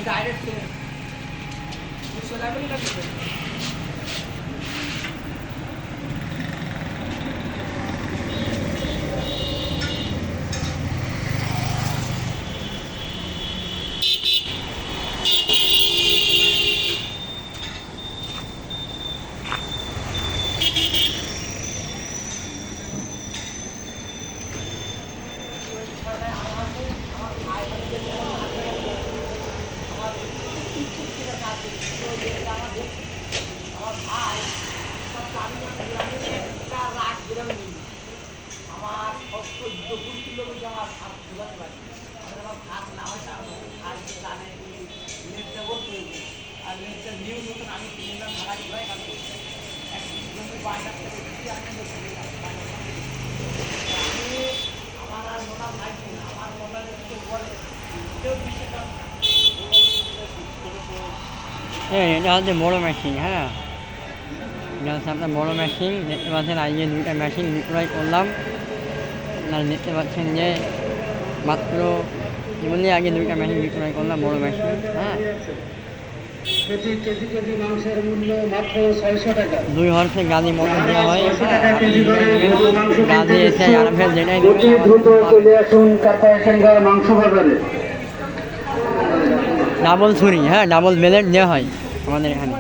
Direct সোজা করে আমার 70 কিলোমিটার আমার ভাত ধুলাতে পারি আমার ভাত না হয় ভাত জানে নেটটা বলতে আর নেটটা নিউজ মতন আমি কিনলাম ভাড়া দিবাই কারণ একজনের বাইরে থেকে বেশি আনন্দ আমি আমার আর মোটা ভাই না আমার মোবাইলে একটু বলে কেউ বিষয়টা এটা হচ্ছে বড় মেশিন। হ্যাঁ, এটা হচ্ছে আপনার বড় মেশিন। দেখতে পাচ্ছেন আজকে দুইটা মেশিন বিক্রয় করলাম। আপনারা দেখতে পাচ্ছেন যে মাত্র জীবনে আগে দুইটা মেশিন বিক্রয় করলাম, বড় মেশিন। হ্যাঁ, দুই হর্সে গাড়ি মোটর দেওয়া হয়। গাড়ি এসে আরামে যেটাই ডাবল ছুরি, হ্যাঁ ডাবল ব্লেড দেওয়া হয় আমাদের এখানে।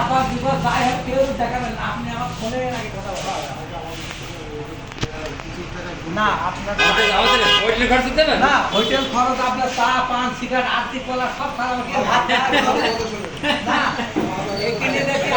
আপাত বিপদ যাই হোক কেউ দেখাবেন না, আপনি আমার ফোনে আগে কথা বলা না আপনার না হোটেল খরচ আপনার চা পান সিগারেট আর্থিক কলা সব খারাপ না এখানে দেখি